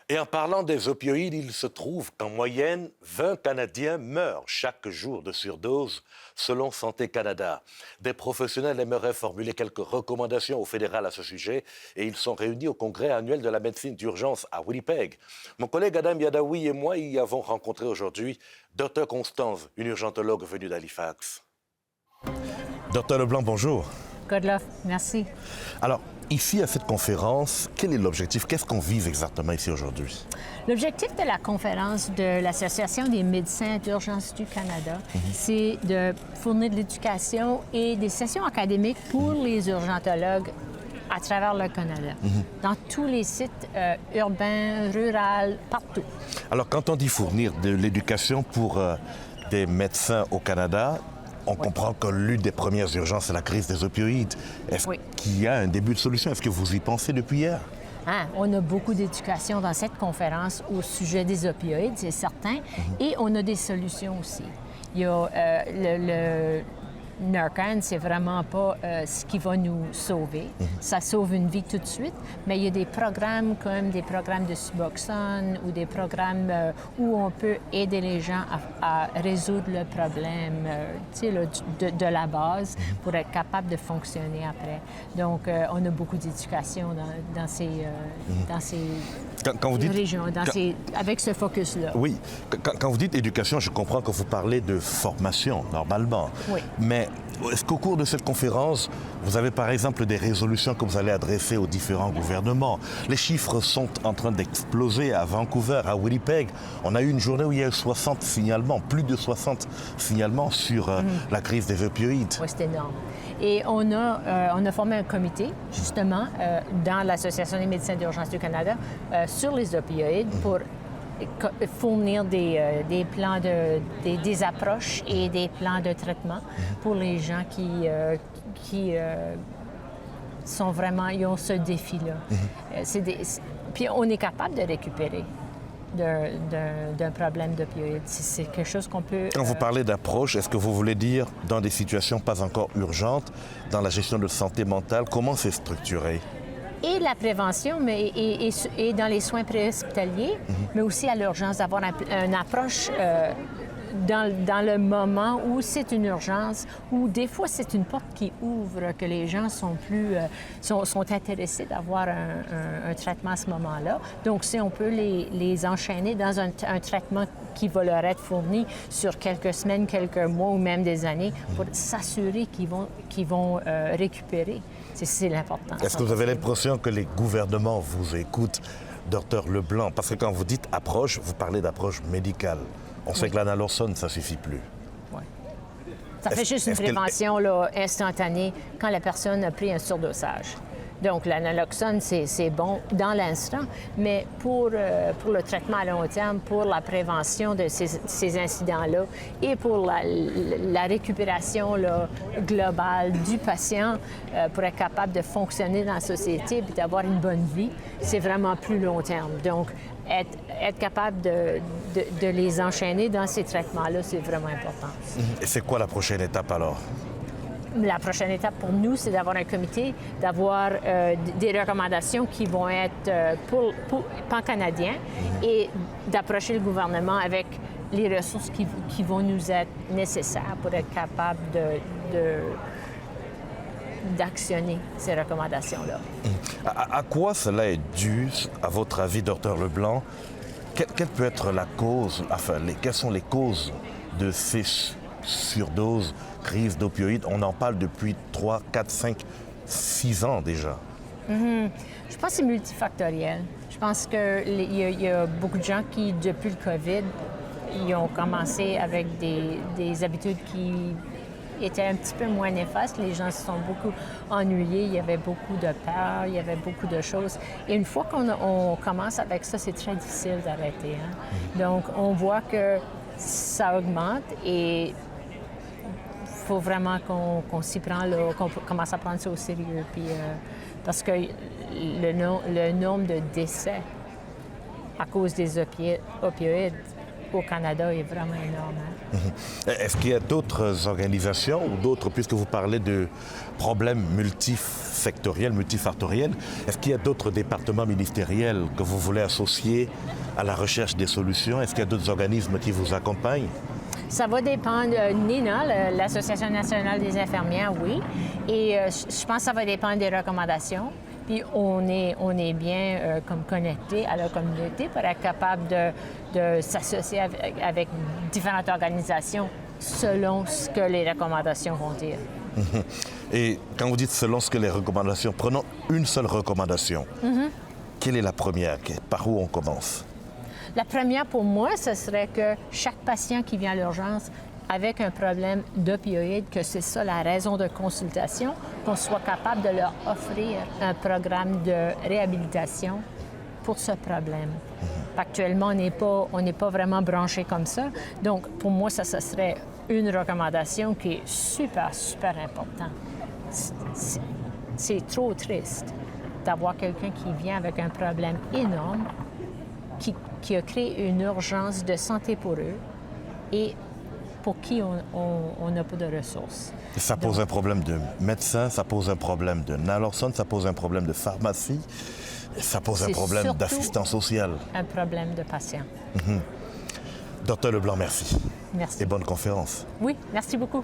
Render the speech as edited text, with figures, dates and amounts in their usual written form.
Et en parlant des opioïdes, il se trouve qu'en moyenne, 20 Canadiens meurent chaque jour de surdose, selon Santé Canada. Des professionnels aimeraient formuler quelques recommandations au fédéral à ce sujet et ils sont réunis au congrès annuel de la médecine d'urgence à Winnipeg. Mon collègue Adam Yadaoui et moi y avons rencontré aujourd'hui Dr Constance, une urgentologue venue d'Halifax. Dr Leblanc, bonjour. Good luck, merci. Alors, ici, à cette conférence, quel est l'objectif? Qu'est-ce qu'on vise exactement ici aujourd'hui? L'objectif de la conférence de l'Association des médecins d'urgence du Canada, c'est de fournir de l'éducation et des sessions académiques pour les urgentologues à travers le Canada, dans tous les sites urbains, ruraux, partout. Alors, quand on dit fournir de l'éducation pour des médecins au Canada, on comprend que l'une des premières urgences, c'est la crise des opioïdes. Est-ce qu'il y a un début de solution? Est-ce que vous y pensez depuis hier? On a beaucoup d'éducation dans cette conférence au sujet des opioïdes, c'est certain, et on a des solutions aussi. Il y a le Narcan, c'est vraiment pas ce qui va nous sauver. Ça sauve une vie tout de suite, mais il y a des programmes comme des programmes de Suboxone ou des programmes où on peut aider les gens à résoudre le problème de la base pour être capable de fonctionner après. Donc, on a beaucoup d'éducation dans ces quand vous dites, régions, avec ce focus-là. Oui. Quand vous dites éducation, je comprends que vous parlez de formation, normalement. Oui. Mais est-ce qu'au cours de cette conférence, vous avez par exemple des résolutions que vous allez adresser aux différents gouvernements? Les chiffres sont en train d'exploser à Vancouver, à Winnipeg. On a eu une journée où il y a eu 60 signalements, plus de 60 signalements sur la crise des opioïdes. Oui, c'est énorme. Et on a formé un comité, justement, dans l'Association des médecins d'urgence du Canada, sur les opioïdes pour fournir des plans des approches et des plans de traitement pour les gens qui sont vraiment, ils ont ce défi-là. Puis on est capable de récupérer d'un problème d'opioïdes. C'est quelque chose qu'on peut... Quand vous parlez d'approche, est-ce que vous voulez dire dans des situations pas encore urgentes, dans la gestion de santé mentale, comment c'est structuré? Et la prévention, mais et dans les soins préhospitaliers, mais aussi à l'urgence, d'avoir une approche dans le moment où c'est une urgence, où des fois c'est une porte qui ouvre, que les gens sont intéressés d'avoir un traitement à ce moment-là. Donc, si on peut les enchaîner dans un traitement qui va leur être fourni sur quelques semaines, quelques mois ou même des années, pour s'assurer qu'ils vont récupérer. C'est l'important. Est-ce que vous avez l'impression que les gouvernements vous écoutent, Dr Leblanc? Parce que quand vous dites approche, vous parlez d'approche médicale. On sait que l'analoxone, ça ne suffit plus. Oui. Ça fait juste une prévention instantanée quand la personne a pris un surdosage. Donc, l'analoxone, c'est bon dans l'instant, mais pour le traitement à long terme, pour la prévention de ces incidents-là et pour la récupération globale du patient pour être capable de fonctionner dans la société et d'avoir une bonne vie, c'est vraiment plus long terme. Donc, être capable de les enchaîner dans ces traitements-là, c'est vraiment important. Et c'est quoi la prochaine étape alors? La prochaine étape pour nous, c'est d'avoir un comité, d'avoir des recommandations qui vont être pour pan-canadiens et d'approcher le gouvernement avec les ressources qui vont nous être nécessaires pour être capable d'actionner ces recommandations-là. À quoi cela est dû, à votre avis, Dr Leblanc? Quelle peut être la cause, quelles sont les causes de ces surdoses, crise d'opioïdes? On en parle depuis 3, 4, 5, 6 ans déjà. Je pense que c'est multifactoriel. Je pense qu'il y a beaucoup de gens qui, depuis le COVID, ils ont commencé avec des habitudes qui étaient un petit peu moins néfastes. Les gens se sont beaucoup ennuyés, il y avait beaucoup de peur, il y avait beaucoup de choses. Et une fois qu'on commence avec ça, c'est très difficile d'arrêter. Donc, on voit que ça augmente et il faut vraiment qu'on s'y prend, qu'on commence à prendre ça au sérieux. Puis, parce que le nombre de décès à cause des opioïdes au Canada est vraiment énorme. Hein. Est-ce qu'il y a d'autres organisations ou d'autres, puisque vous parlez de problèmes multifactoriels, multifactoriels, est-ce qu'il y a d'autres départements ministériels que vous voulez associer à la recherche des solutions? Est-ce qu'il y a d'autres organismes qui vous accompagnent? Ça va dépendre. NINA, l'Association nationale des infirmières, oui. Et je pense que ça va dépendre des recommandations. Puis on est bien comme connecté à la communauté pour être capable de s'associer avec différentes organisations selon ce que les recommandations vont dire. Et quand vous dites selon ce que les recommandations, prenons une seule recommandation. Quelle est la première? Par où on commence? La première pour moi, ce serait que chaque patient qui vient à l'urgence avec un problème d'opioïdes, que c'est ça la raison de consultation, qu'on soit capable de leur offrir un programme de réhabilitation pour ce problème. Actuellement, on n'est pas vraiment branché comme ça. Donc, pour moi, ça serait une recommandation qui est super, super importante. C'est trop triste d'avoir quelqu'un qui vient avec un problème énorme, qui a créé une urgence de santé pour eux et pour qui on n'a pas de ressources. Ça pose un problème de médecin, ça pose un problème de naloxone, ça pose un problème de pharmacie, ça pose un problème d'assistance sociale. Un problème de patient. Docteur Leblanc, merci. Merci. Et bonne conférence. Oui, merci beaucoup.